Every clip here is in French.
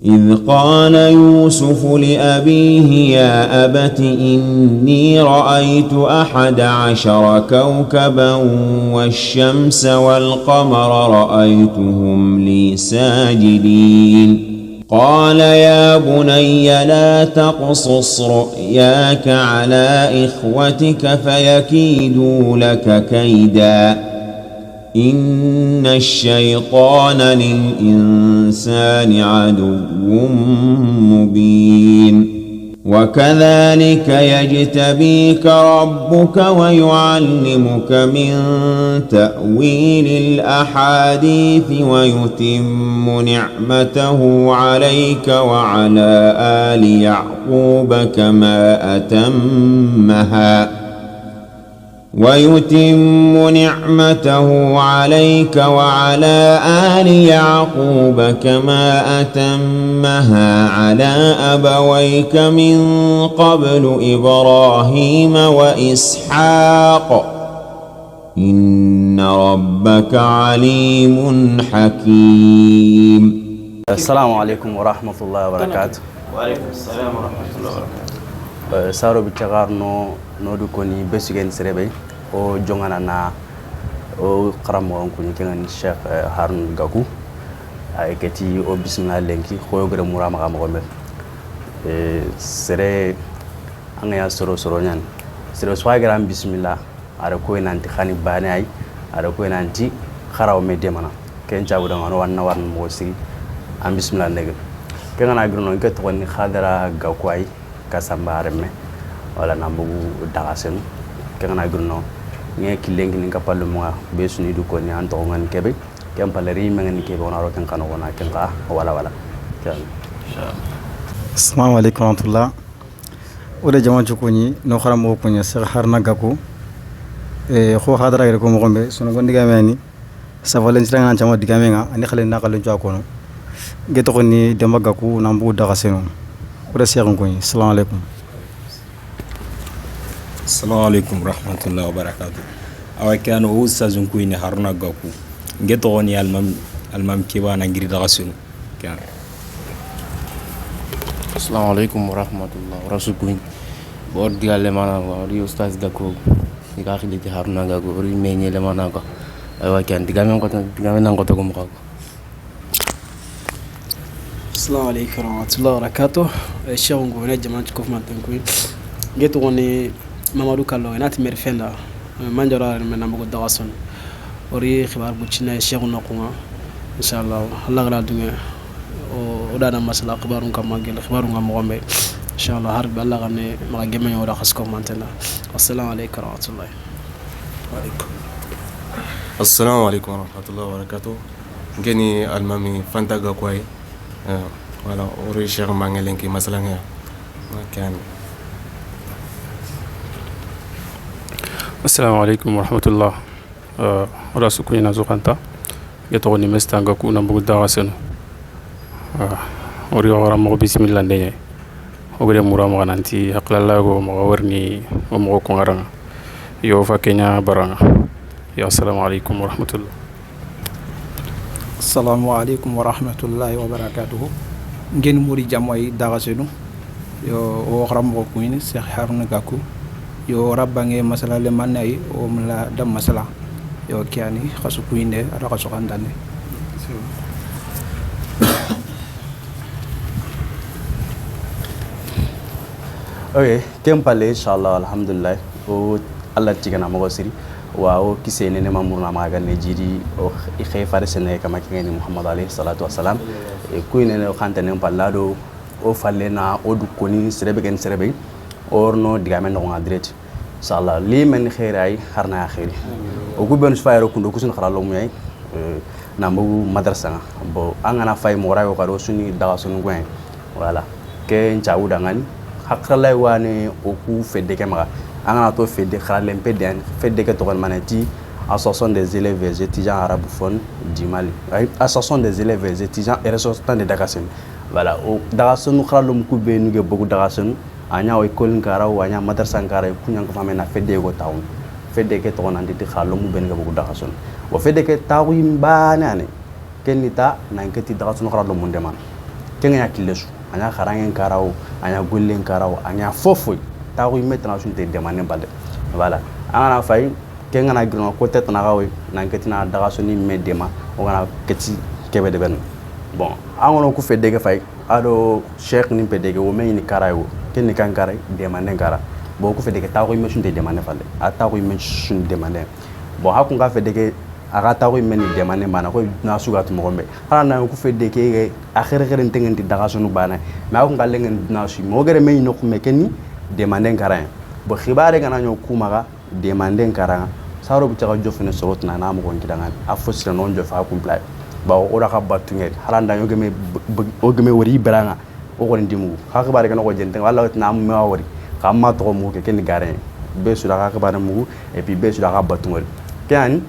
إذ قال يوسف لأبيه يا أبت إني رأيت 11 كوكبا والشمس والقمر رأيتهم لي ساجدين قال يا بني لا تقصص رؤياك على إخوتك فيكيدوا لك كيدا إن الشيطان للإنسان عدو مبين وكذلك يجتبيك ربك ويعلمك من تأويل الأحاديث ويتم نعمته عليك وعلى آل يعقوب كما أتمها على أبويك من قبل إبراهيم وإسحاق إن ربك عليم حكيم. السلام عليكم ورحمة الله وبركاته. وعليكم السلام ورحمة الله وبركاته. Saro bicagarno nodu koni besigen serebe o jongana na o karamo koni kenan Sheikh Harun Gakou ay keti o bismillah lenki khoyo gere murama ka mo sere anga soro nyan sere so garam bismillah ara ko nanti khani bani ay ara ko nanti kharaw me demana ken jabu da no wanna warn mo siri am bismillah nege kenan agro ke to ni khadara Gakou ay kasambareme wala nambugu dagasen kengana gurno nge kilengi ni kapallu mo be suni du ko ni anto ngan kebe kem paleri mengen kebe onaro ken kanu wona ken ka wala assalamu alaykum warahmatullah wala jama jukuni no kharam mo ko ni Sheikh Haruna Gakou kho hadara gere ko mo gombe sunu gondi gamani savalen siranga jama digamenga ani khale na kalu jakono geto ko ni Demba Gakou nambugu dagaseno wala Sheikh ngoy assalamu alaykum. Assalamu alaikum warahmatullahi wabarakatuh. Awakano ustazun kuini Haruna Gakou. Ngeto ni almam kiba na ngiri dagasunu. Kan. Assalamu alaikum warahmatullahi wabarakatuh. Bod diale mana wa ri ustaz Gakou. Diga khili Haruna Gakou ri meñe le mana ko. Awakan digamen nan ko to ko mo. Assalamu alaikum warahmatullahi wabarakatuh. Sheikh ngone jama'at ko ma tankuy. Ngeto woni Mamadou Kallo nati mer fenda manjara men namgo dawason ori khibar bu ci na Cheikh Nokunga inshallah Allah gala dunga o dana masala khibarun kam magel khibarun ngam gombe inshallah har bi Allah gane ma gemme yo da khasko mantena assalamu alaykum wa rahmatullahi wa alaykum assalamu alaykum wa rahmatullahi wa barakatuh ngeni almami Fanta Gakou wala ori Cheikh mangelenki masala nga kan. Assalamu alaikum warahmatullah. Rasu kuina zukanta geto ni mesta Gakou na bugu dawasenu ori wara mo bismillah ndeye ogre murama nanti haklalla go mo warni mo ko ngaranga yo fa kenya baranga ya assalamu alaikum warahmatullah. Assalamu alaikum warahmatullahi wabarakatuh. Ngeen muri jamoy dawasenu yo o xaram ko kuini Cheikh Haruna Gakou yo rabbange masala le manay o mla dam masala yo kiani khasu kuinde ara khasu kandane okay kempale inshallah alhamdulillah o Allah tigana mo siri wa o kisene ne mamurna maga ne jiri o khayfare sene kama kingeni Muhammad alayhi salatu wassalam e kuine ne khantane pallado o fallena o du koni serebe gen serebe orno digamen no ngadret inshallah li men khairay harna khairi o guben fayro kundo kusun kharalo muyay nambu madrasa bo angana fay mo rayo kado suni daga sunu gwen wala ke nchaawuda ngani hakralay wane o ku fedde kema angana to fedde kharalen peden fedde ke to manati association des élèves et étudiants arabophones du Mali association des élèves et étudiants et ressortissants de Dakar voilà o daga sunu kharalo mu kubbe nuge bogu daga sunu anya o école ngara o anya madrasa ngara kunya ko famena fedde go tawn fedde ke to nandi ti khalo mu ben ga bogu daga sunu wo fedde ke tawu imbane ane kenita na ngati daga sunu kharalo mu ndeman kenga kilesu anya kharangen karao anya gollen karao anya fofo taxu yimme tana sunte demande balde voilà ana fay kenga na gino ko tete na gawe na ketina daga soni me dema o gana keti kebe de ben bon angono ku fe dege fay ado cheikh ni pedege o me ni karayo kenni kan karay demande kara bo ku fe dege taxu yimme sunte demande falle a taxu yimme sun demande bon hakun ga fe dege aga taxu yimme ni demande mana ko na sugatu mo gombe hala na ku fe dege akhir khir ntengendi daga sonu bana ma hakun ga lengen na su mo gere me no ku me kenni demande kara bo khibare gana nyo kumaga demande kara saro bu taga jofene sorotna na mo gonki dangan a fosira non jofa kumplay ba o da ka batunge halanda yo geme wori branga o ko ndimu ha khibare gana ko jente wala na mo ma wori kamma to mo ke ken gare be su da ka khibare mu et puis be su da ka batungol kan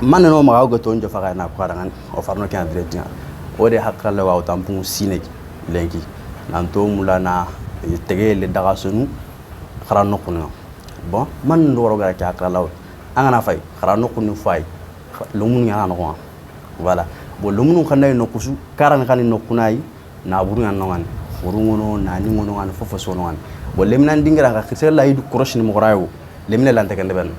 man no ma ga to jofa ga na ko dangan o farno kan dire o de hakala wa tampu sine lenki nan to mulana tegele daga sunu khara no kunna bon man ndo waro ga ka akala angana fay khara no kunnu fay lumun ngana no voilà bo lumun khanda no kusu karan kan no kunai na buru ngana no buru ngono na ni ngono ngana fofo so no bo lemnan dingira ga khise la yidu croche ni mo rayo lemne lante kan ben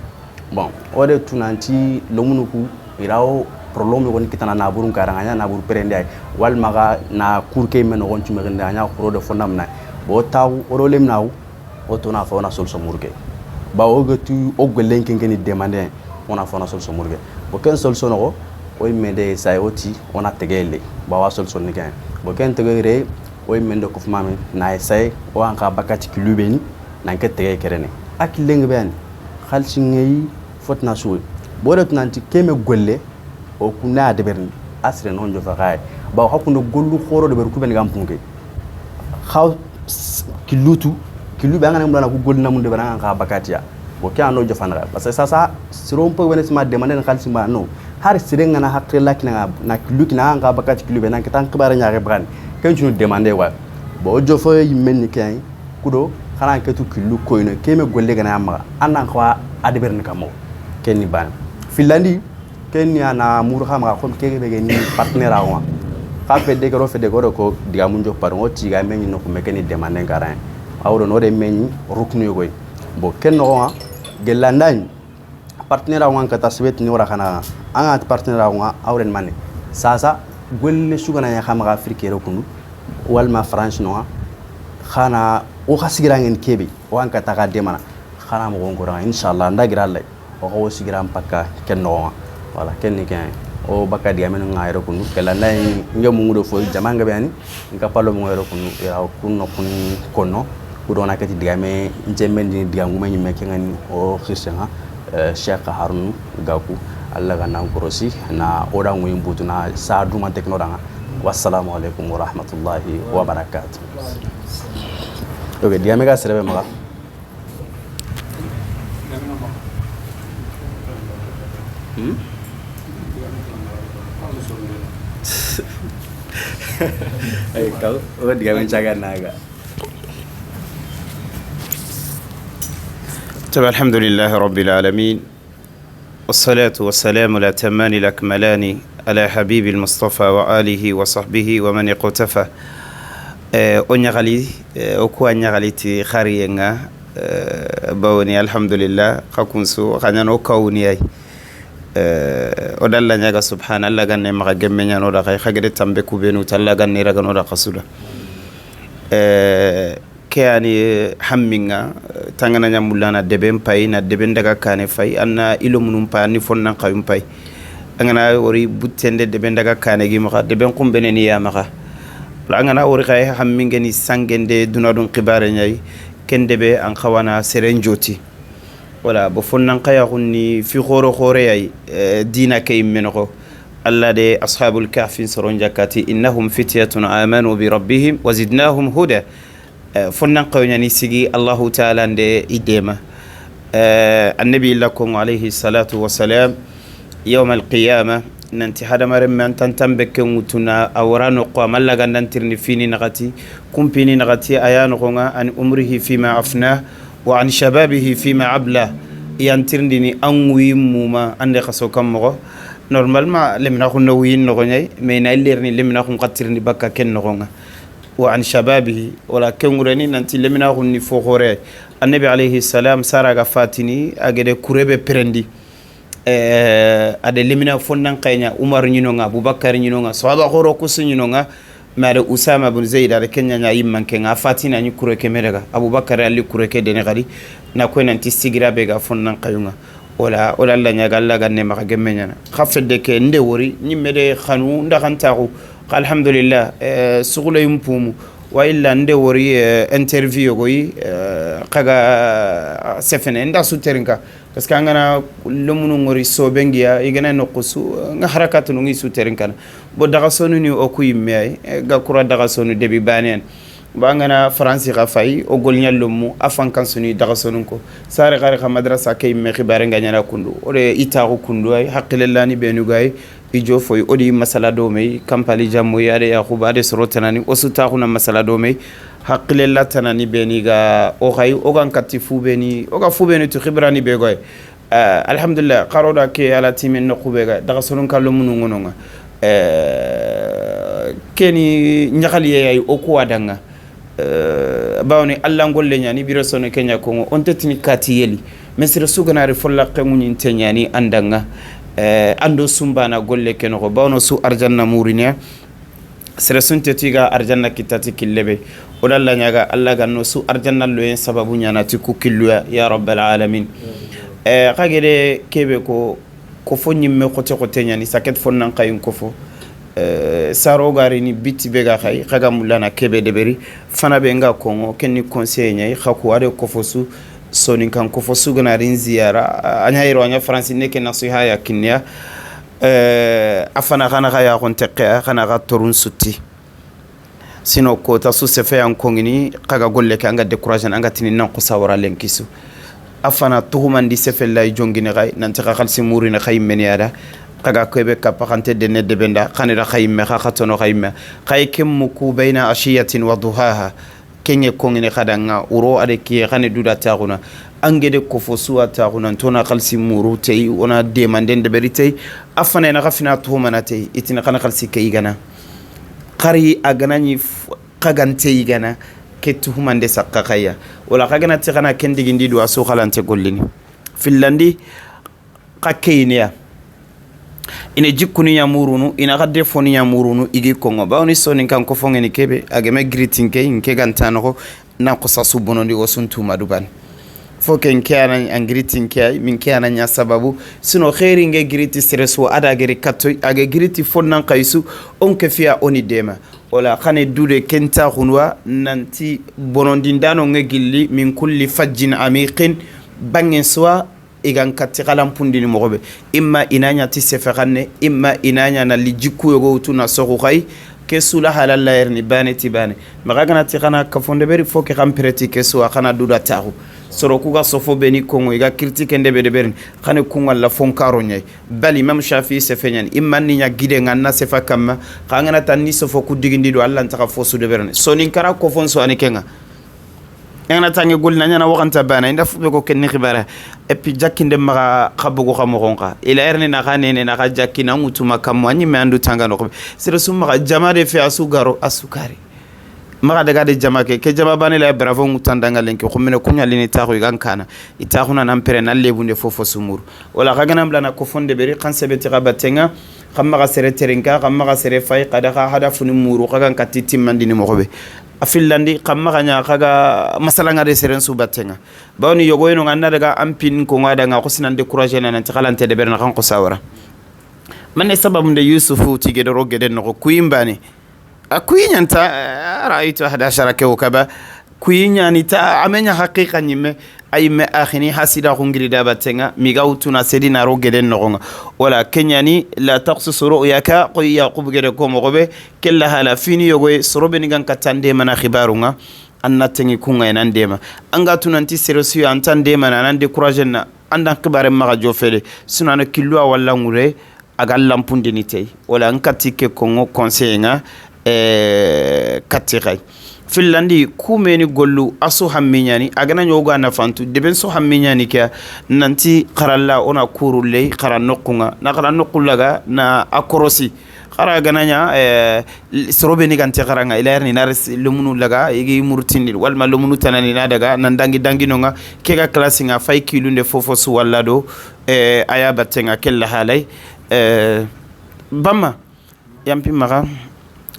bon ode tunanti lumun ku irawo problème ko kitana na buru karanga na buru prende ay wal maga na kurke men on ci megende anya khoro de fonamna bo taw oro lemnaw o tona fa ona sol so murge ba o gatu o golenke ngeni demander ona fa ona sol so murge bo ken sol so no o mende say oti ona tegele ba wa sol so ni kan bo ken tegere o mende ko fumami na say o an ka bakati kilubeni nan ke tege kerene akilenge ben khalsi ngey fotna suwi bo do nanti keme golle o kuna de berni asre non jo fa kay ba hakundo gollu khoro de ber ku ben gam punke khaw kilutu kilu banga ngam na ko gol na mun de bana ka bakatiya bo kya no jofana parce que ça sirom po wona sima demande na khalsi ma no har sirenga na hakre lakina na kilu kina ka bakati kilu be nan ka tan kibara nyaare bran ken ci no demande wa bo jofo yimen ni kay kudo xana ketu kilu koyno keme golle gana ma anan kwa adiberne kamo ken ni ban filandi ken ya na muru xama ko kege be ni partenaire awa ka fe de goro ko diga mun jo par ngoti ga men no ko mekeni demande garan awdo no de men ruknu yoy bo ken no wa gelandan partenaire awa ka tasbet ni wara kana anga partenaire awa awren manne sasa golle sugana ya xama ga afrique rokunu walma france no khana o khasigirangen kebe wanka taga demana khana mo ngora inshallah ndagira lay o ko sigiran pakka ken no wala ken ni ken o bakka diga men ngayro kunu kala nay ngam ngudo fo jamanga bani ngapalo mo ngayro kunu ya kunno kun konno kudona kati diga me njembendi diga nguma nyimme kengani o khristiana cheikh harun gaku alla ganna korosi na oda nguy mbutuna sa duma tekno danga wassalamu alaikum warahmatullahi wabarakatuh. Oke, dia mega serebe maga. Kau, dia mencaga naga. الحمد لله رب العالمين والصلاة والسلام الأتمان الأكملان على حبيب المصطفى وآله وصحبه ومن اقتفى ونغالي وكو نغالي تي خارينغا باوني الحمد لله خاكونسو خانيان وكاوني اي ودالا نياغا سبحان الله غاني ماغا گمنيان ودا خاي خاغدي تامبي كوبينو تالا غاني راغان ودا خسودا كياني حمينغا تانغنا نيامولانا دبن باي نا دبن دغا كاني فاي انا إلو منوم با ني فونن خايم باي angana ori butende de bendaga kanegi maka de ben kumbene ya maka la angana ori kay hammingeni sangende dunadun qibare nyai kendebe an khawana serenjoti wala bo fonnan kaya kunni fi khoro khore ay dina kay menoko alla de ashabul kahf soron jakati innahum fityatun amanu bi rabbihim wazidnahum huda fonnan kayani sigi allah ta'ala de idema annabi lakum alayhi salatu wassalam يوم القيامة ننتي هذا مرة من تنتبك وتنا أورانو قام الله عن ننترني فيني نغتي كم فيني نغتي أيان غنا عن عمره فيما أفناه وعن شبابه فيما عبله ينترني أنوي موما عند خسو كم مغو نورمال ما لم نكن نوين نغني من الليرني لم نكن قترني بكا كن نغنا وعن شبابه ولا كنغرني ننتي لمنا غني فوخوري النبي عليه السلام سارا غفاتني اجد كوربه برندي ade lemina fonnan kaynya umar nyinonga abubakar nyinonga sahaba goro kusu nyinonga mare usama bin zaid ada kenya nya yimman kenga fatina ni kure kemerega abubakar ali kure ke dene gadi na ko nanti sigira be ga fonnan kayunga wala la nya galla ganne maka gemmenya khafede ke nde wori nyimede khanu ndakantaku alhamdulillah sugula yumpumu wa illa nde wori interview goyi kaga sefene nda suterinka parce que angana lumunu ngori sobengia igana no kusu nga harakatu ngi suterinka bo daga sonu ni o kuyimme ga kura daga sonu debi banen ba ngana france ga fay o golnya lumu afan kan sunu daga sonu ko sare gari kha madrasa kay me khibare nganya na kundu o de itaru kundu ay haqqilani benu gay ijo foy odi masala do me kampali jammu yade yaquba de sorotanani o sutaxuna masala do me haqqilella tanani beni ga o xay o gan katifu beni o ga fu beni to khibrani be goy alhamdulillah qaroda ke ala timin no khube ga daga sonun kallo munu ngononga keni nyakhali ay o ko wadanga bawni alla ngolle nyani biro sono kenya ko on tetini kati yeli mesira suganari folla qemunin tenyani andanga ando sumbana golle keno ko bawno su arjanna murinya sere sunte tiga arjanna kitati killebe odalla nyaga alla ganno su arjanna lo en sababu nyana ti ku killuya ya rabbal alamin kagede kebe ko fo nyimme khote khote nyani saket fonnan kayun ko fo saro gari ni biti bega khay kaga mulana kebe deberi fana be nga kongo kenni conseil nyai khaku ade ko fo su sonin kan ko fo su gana rin ziyara anya yiro anya france ne ke nasiha ya kinya afana kana ga ya konteqa kana ga torun sutti sino ko ta su se fe an kongini kaga golle ka anga décourager anga tinin nan ko sawara lenkisu afana tuhumandi se fe lay jongini gay nan ta khalsi murina khay meniada kaga kebe kapakante dene debenda khanira khayme khatono khayme khaykem muku baina ashiyatin wa duhaha kenye kongine khadanga uro ade kiye khane duda taaguna angede ko fosuwa taaguna tona khalsi muru tay ona demanden de berite afana na khafina tuhumana tay itina khana khalsi kayigana qari aganani qagante yigana ke tuhumande sakka khaya wala khagana tigana kendigindi do aso khalante gollini fillandi qakeyniya ina jikuni ya murunu ina gadde foni ya murunu igi kongo bawni soni kan ko fongeni kebe ageme greeting ke nke gantano ko na ko sasu bonondi o suntu maduban foke nke ana an greeting ke min ke ana nya sababu sino khairi nge greeting stress wo ada gere katto age greeting fonnan kaisu on ke fiya oni dema wala khane dude kenta khunwa nanti bonondi ndano nge gilli min kulli fajjin amiqin bangen soa igan katti kalam pundini mogobe imma inanya ti seferanne imma inanya na lijiku yogo tuna sogo khay kesula halalla yerni bane tibane magana ti kana kafonde beri foke kampereti kesu akana duda tahu soro kuga sofo beni kongo iga critique ndebe de berni khane kunga la fonkaro nyai bali imam shafi sefenyan imma ninya gide nganna sefa kamma khangana tanni sofo ku digindi do Allah ntaka fosu de berni sonin kara ko fonso anikenga ngana tangi golna nyana wakanta bana inda fube ko kenni khibara et puis jakinde maka khabugo khamogonka ila erne na khanene na jakina mutuma kamwanyi me andu tangano ko sere summa jamade fi asugaro asukari maka daga de jamake ke jama bane la bravo mutandanga lenki khumene kunya lini taxu igankana itaxuna nampere na lebunde fofo sumuru wala khagana mlana ko fonde beri khansebe tigabatenga khamma sere terenka khamma sere fay qada hadafuni muru khagan katiti mandini mogobe afillandi kamma kanya kaga masalanga de seren subatenga bawni yogo eno ngana daga ampin ko ngada nga ko sinan décourager nan tikalante de berna kan ko sawara manne sababu de yusufu tige do rogede no ko kuimbani akuinyanta raitu 11 ke ukaba kuinyani ta amenya haqiqa nyime ayme akhini hasida khungiri da batenga migawtuna sedina rogede no wala kenyani la taqsus ru'yaka qi yaqub gede ko mogobe kella hala fini yogo sorobe ningan katande mana khibarunga annatengi kunga enandema anga tunanti serosu antande mana nan décourager na andan khibare maga jofele sunana kilwa wala ngure agal lampunde ni tay wala ankatike kongo conseiller katiray fillandi kumeni gollu aso hamminyani agana nyoga na fantu deben so hamminyani ka nanti qaralla ona kurulle qaran noqunga na qaran noqullaga na akorosi khara gananya sorobe ni gante kharanga ila ni nar lumunu laga igi murtini walma lumunu tanani na daga nan dangi nonga kega classe nga fay kilunde fofo su walla do aya batenga kella halay bamma yampi maga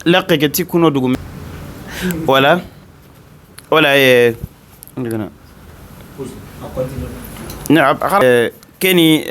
laqe gati kuno dugum wala keni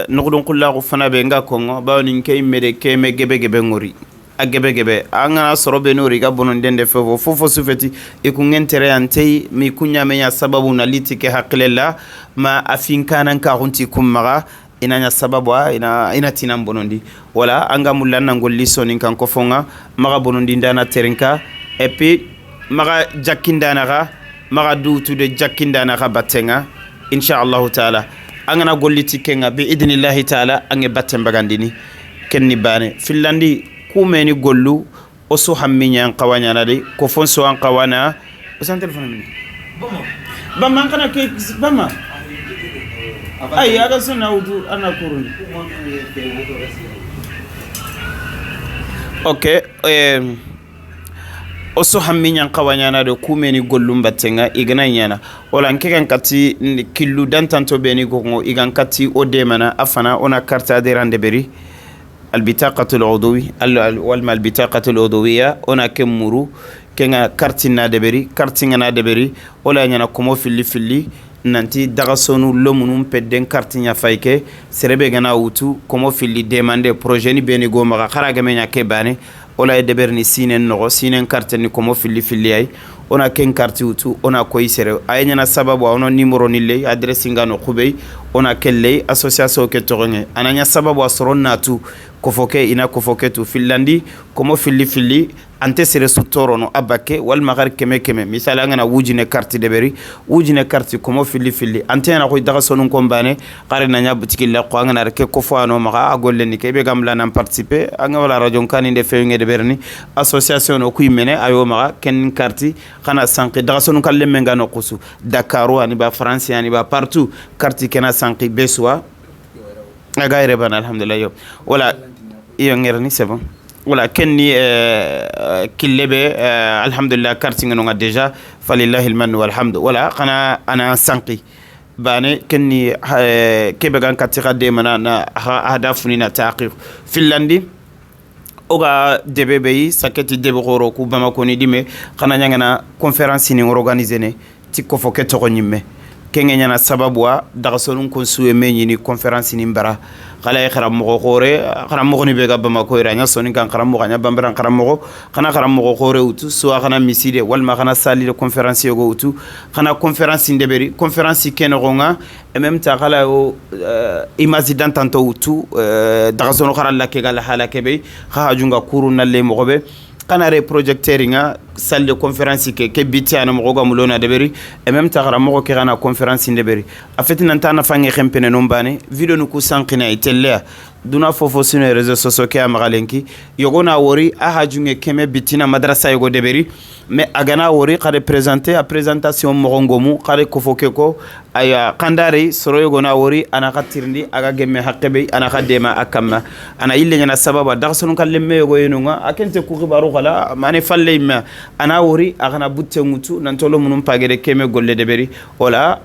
nugudun kullahu fana be nga kongo bawni kay mede keme gebe ngori a gebe anga sorobe nori ga bonon dende fofo sufeti e ku ngentere antei mi kunya menya sababu na litike haklela ma afinkana ka hunti kummaga ina sababu ina tinam bonondi wala anga mulanna ngolli sonin kan ko fonga maga bonondi ndana terenka et puis maga jakkindana ga maga dutu de jakkindana ga batenga inshallah taala angana golliti kenga bi idnillahi taala ange batten bagandini kenni bane fillandi kumeni gollu o so hamminya qawanya na de ko fonso an qawana o san telephone min bama kana ke bama ay aga sunna wudu ana kurun okay o so hamminya qawanya na de kumeni gollum battenga igana nyana wala nkekan kati killu dantanto beni gongo igan kati o demana afana ona carte de rendez-vous البطاقة العضوية والبطاقة العضوية أنا كمرو كنا كارتنا دبري كارتنا دبري ولا ينا كمو في nanti dagasonu lomunum pedden kartinya fayke serebe gana wutu komo fili demander projet ni beni go maga kharaga menya ke bane ola e deberni sinen no sinen carte ni komo fili ay ona ken carte wutu ona koy sere ay nyana sababu ono numéro ni lay adresse ngano khubey ona kelle association ke toronge ananya sababu asron natu kofoke ina kofoke tu filandi komo fili ante sere sutoro no abake wal magar keme misala ngana wujine carte deberi wujine carte komo fili ante na ko daga sonun kombane qare na nya butiki la ko ngana reke ko fano maga agolle ni kebe gamla nan participer anga wala radio kan inde fewnge de berni association no kuy mene ayo maga ken carte kana sanki daga sonun kalle menga no kusu dakaro ani ba france ani ba partout carte kena sanki beswa aga rebana alhamdulillah yo wala iyo ngerni c'est bon wala kenni killebe alhamdulillah karting no déjà falillahi alman walhamd wala qana ana sanqi bane kenni kebe gan katira de mana na hadafuni na taqiq filandi oga debebe saketi deboro ku bamako ni dime qana nyangana conférence ni organiser ne tikko foke to nyimme kengenya na sababu daga sonun kon suwe menyi ni conférence ni mbara kala kharam mo khore kharam mo ni bega bama ko iranya soni kan kharam mo ganya bambara kharam mo kana kharam mo khore utu so kana miside wal ma kana sali de conférence yogo utu kana conférence ndeberi conférence ken ronga et même ta kala o image d'antanto utu daga sonu kharal la ke gal hala kebe kha junga kuruna le mo gobe kana re projecteringa salle de conférence ke biti ana mo go mulona deberi et même ta kharam mo ke kana conférence ndeberi afeti nan ta na fange khempene no mbane video nu ku sankina itelle duna fofo sino réseaux sociaux ke amagalenki yogona wori aha junge keme bitina madrasa yogo deberi mais agana wori kare présenter a présentation morongomu kare kofoke ko aya kandari soro yogona wori ana khatirndi aga gemme haqqebe ana khadema akamma ana ille nyana sababa dagsonu kallemme yogo yenunga akente ku khibaru kala mane falle ma ana wori agana butte ngutu nantolo munum pagede keme golle deberi wala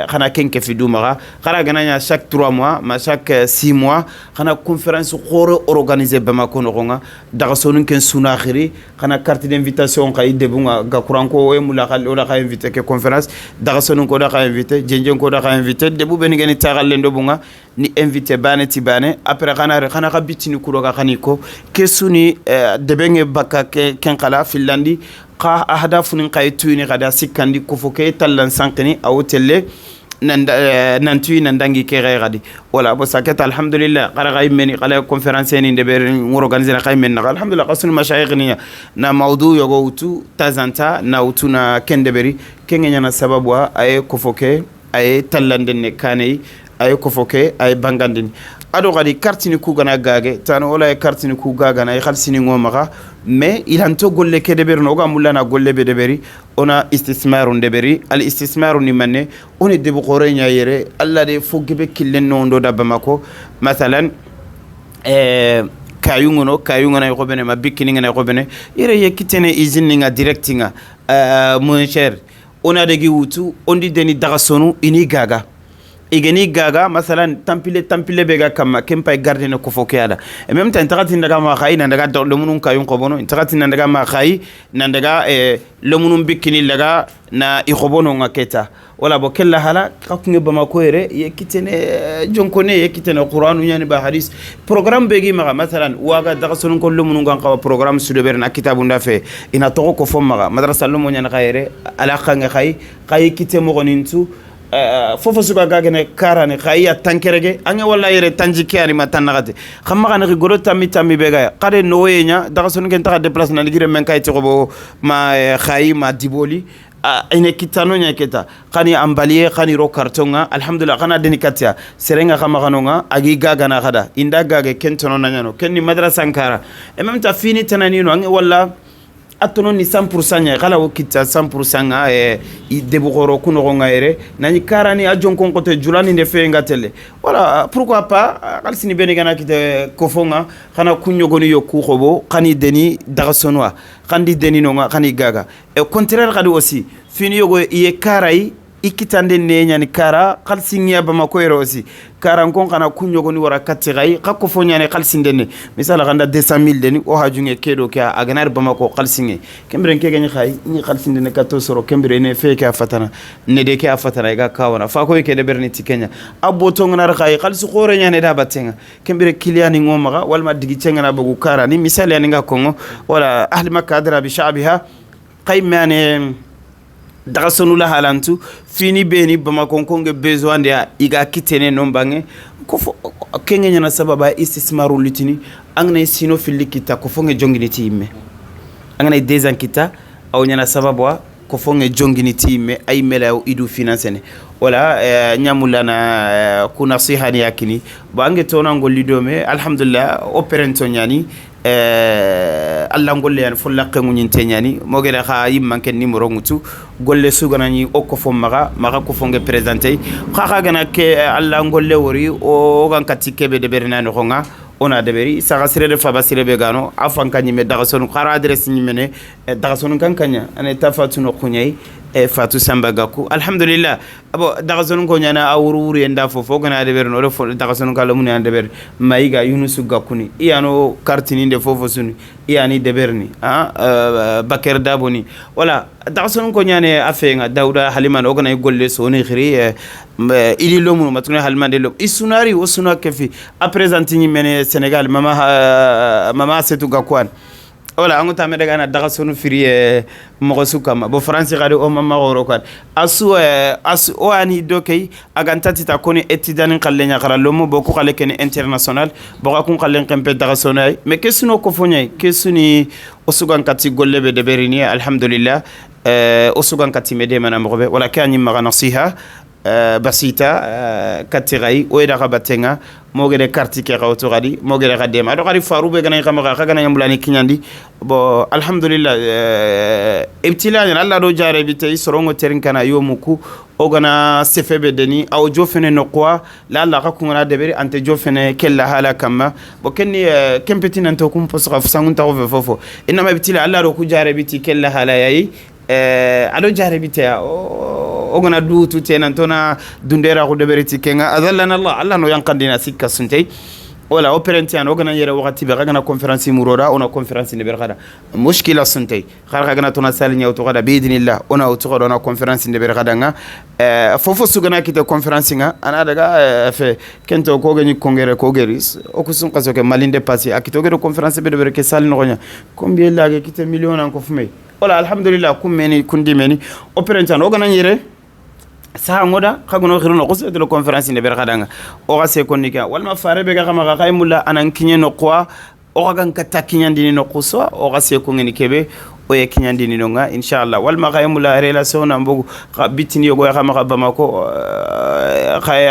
khana kenke fiduma khara gananya chaque 3 mois ma chaque 6 mois khana conférence khoro organiser Bamako no gonga daga sonun ken suna khiri khana carte d'invitation kay debunga ga kuranko e mula khal ola kay invité ke conférence daga sonun ko da kay invité jenjen ko da kay invité debu ben ngeni tagal le ndobunga ni invité bane ti bane après khana ka bitini kuro ga khaniko ke suni debenge bakka ken kala filandi qa ahdafunin kay tuini kada sikandi ko foke tallan sankini awtelle nantu nandangi ke gadi wala bo saket alhamdulillah qara gay meni qala conférence ni deber organiser kay men alhamdulillah qasul mashayikh ni na mawdu yogo utu tazanta na utu na kendeberi kengenya na sababu ay ko foke ay tallande ne kanei ay ko foke ay bangandini ado gadi kartini ku gana gage tan wala kartini ku gaga na khalsini ngomaka mais il anto golle ke deber no ga mulana golle be deberi ona istismarun deberi al istismarun ni manne on debu qorenya yere alla de fogbe killen no ndo da Bamako masalan kayungona ko bene ma bikini ngana ko bene ire yekitene izini nga directinga mon cher ona de giwutu ondi deni daga sonu ini gaga igeni gaga masalan tampile bega kama kempa garde ne ko fokiada e même temps tagati ndaga ma khay nandaga do munun kayun ko bono tagati nandaga ma khay nandaga le munun bikini laga na ikhobono ngaketa wala bo kella hala kakunge bama ko ere yekitene jonkone yekitene qur'anu yani ba hadith programme begi ma masalan waga daga sonu ko le munun ganka programme su de berna kitabu ndafe ina to ko fo ma madrasa lo mo nyana khayre ala khanga khay kitemo gonintu fofo suka gagene karane khaya tankerege anga wala yere tanjiki ani matanagate khamma kana goro tammi bega kade noyenya daga sonu ken ta déplacer na ligire men kay tiko ma khayi ma diboli ine kitano nya keta khani ambalier khani ro kartonga alhamdulillah kana denikatia serenga kama kanonga agi gaga na khada inda gaga kentono na nyano kenni madrasa ankara e même ta fini tanani no anga wala atono ni 100% nya kala wokita 100% nga debugoro kuno ngaire nani karani ajon konkote julani ne fenga tele voilà pourquoi pas kalsini benegana kite kofonga kana kunyogoni yoku khobo kani deni dagasonwa kandi deni no nga kani gaga e contraire kadi aussi fini yogo ye karai ikitande nenya ni kara kalsingia bama ko ero aussi kara ngon kana kunyogo ni wara katigai kakko fonyane kalsindene misala ganda 200,000 deni o hajunge kedo ka aganar bama ko kalsinge kembere nke gani khay ni kalsindene kato soro kembere ne feke afatana ne de ke afatana ga kawana fa ko ke de berniti Kenya abbo to ngana khay kalsu khore nyane da batenga kembere kiliani ngomaga walma digi cenga na bugu kara ni misala yani nga kongo wala ahli makadra bi sha'biha qaymane daga sonu la halantu fini beni bama konkonge besoin de iga kitene nombange ko kenge nyana sababa istismaru litini angne sino filikita ko fonge jongini timme angne dezan kita aw nyana sababa ko fonge jongini timme ay mela idu financene wala nyamulana ku nasihani yakini bange tona ngolido me alhamdulillah operento nyani Allah ngolle yan fulla qengu nyinte nyani mogere kha yimman ken numéro ngutu golle sugana ni okko fo maga ko fonge présenter kha gana ke Allah ngolle wori o gan katike be de berna no nga ona de beri sa gasire de fa basire be gano afan kanyi me daga sonu khara adresse ni mene daga sonu kan kanya ane tafatu no kunyai Fatou Samba Gakou alhamdulillah abo daga sonu ko nyana awuru enda fofo gana de berno do fo daga sonu kala mun ande ber maiga Yunusu Gakuni iyano kartini de fofo sunu iyani de berni Bakar Daboni wala daga sonu ko nyane afenga Dawda Haliman o gana golle sonu khiri ili lomu matuna Halman de lo isunari o sunu kefi a présenter ni mene Sénégal mama Setou Gakouane wala angu tamede gana daga sonu firi mo sukama bo france gade o mama goro kan asu o ani dokay agantati ta koni etidan kallenya kala lomo boko kale ken international boka kun kallen kempe daga sonay me kesuno ko fonyay kesuni osugan kati gollebe de berini alhamdulillah osugan kati mede mana mobe wala kany maga nasiha basita katirai o eda gabatenga mogere karti ke gawto gadi mogere gadema do gadi farube gana kama gana yambulani kinyandi bo alhamdulillah ibtilani Allah do jare bitay sorongo terin kana yomuku o gana sefebe deni aw jofene no kwa la Allah ka kungana deberi ante jofene kella hala kama bo kenni kempeti nan to kum posra sangun taw fofo inama ibtila Allah do ku jare biti kella hala yayi ado jare bitaya ogana duutu tenan tona dundera ko deberiti kenga adallana Allah no yankandina sikka suntay wala operentian ogana yere wakati be gana conférence muroda ona conférence ne bergada mushkila suntay kharga gana tona salinya to gada biidnillah ona to gada ona conférence ne bergada nga fofo sugana kite conférence nga ana daga fe kento ko gani kongere ko geris o kusun kaso ke malinde passi akito gero conférence be de berke salino gonya combien lage kite million an ko fumay wala alhamdulillah kummeni kundi meni operentian ogana yere sa ngoda khagono khiruno ko de conférence ne berkhadanga o ga se konika walma fare be ga kama ga kaymulla anan kinye no kwa o ga kan katakinyandi no kuso o ga se ko ngeni kebe o ye kinyandi no nga inshallah walma kaymulla relation na mbogu bitini yo go ya kama ba mako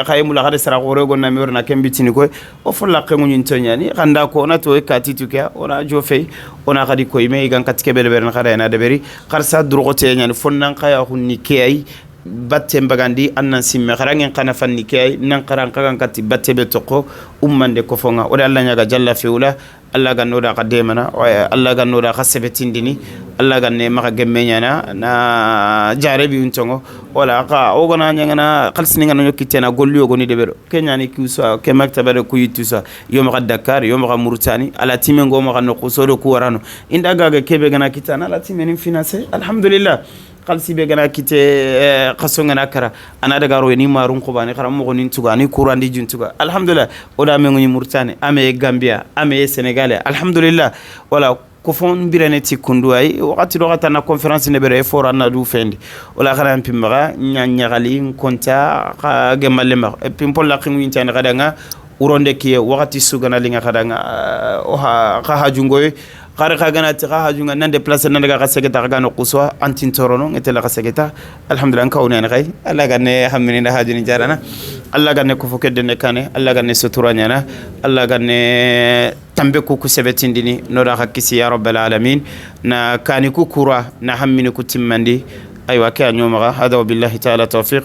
kaymulla ga sara ko rego na mi worna kem bitini ko o folla khengu nyin tonyani khanda ko na to e katituka ona jofey ona khadi ko ime gan katikebe be ren khada na de beri kharsa durgote nyani fonnan khaya hunni kay batte mbagandi annan simme kharangen kana fanni kay nan qaran kagan kati batte be toko ummande ko fonga o Allah nyaga jalla fiula Allah ga noda ka demana Allah ga noda ka sebetindini Allah ga ne maka gemmenyana na jarebi untongo wala ka o gona nyangana khalsini ngana nyokitena golli ogoni debero kenya ni kusa ke maktaba de kuyitusa yo maka Dakar yo maka Mauritanie ala time ngo maka no kusodo ku warano inda ga kebe gana kitana ala time ni finance alhamdulillah khalsi be gana kite qaso ngana kara ana daga ro ni marun ko bani kharam mo nin tuga ni kurandi juntuga alhamdulillah oda me ngoni Mauritanie ame Gambia ame Senegal alhamdulillah wala ko fon birene ti kundu ay wakati do gata na conférence ne bere fora na du fendi wala khara mpimba nyanyagali konta ka gemalle ma pimpol la khimu intane kadanga uronde ki wakati sugana linga kadanga o ha ka hajungoy khare khagana ti kha hajunga nande place nande ga segeta ga no quswa antin torono ngetela ga segeta alhamdulillah ka wona kay alla ganne hamini na hajuni jarana alla ganne ko fokedde ne kane alla ganne suturanyana alla ganne tambe ku sebetindini no da hakisi ya rabbal alamin na kani ku kura na hamini ku timmandi aywa ka nyoma hada billahi ta'ala tawfiq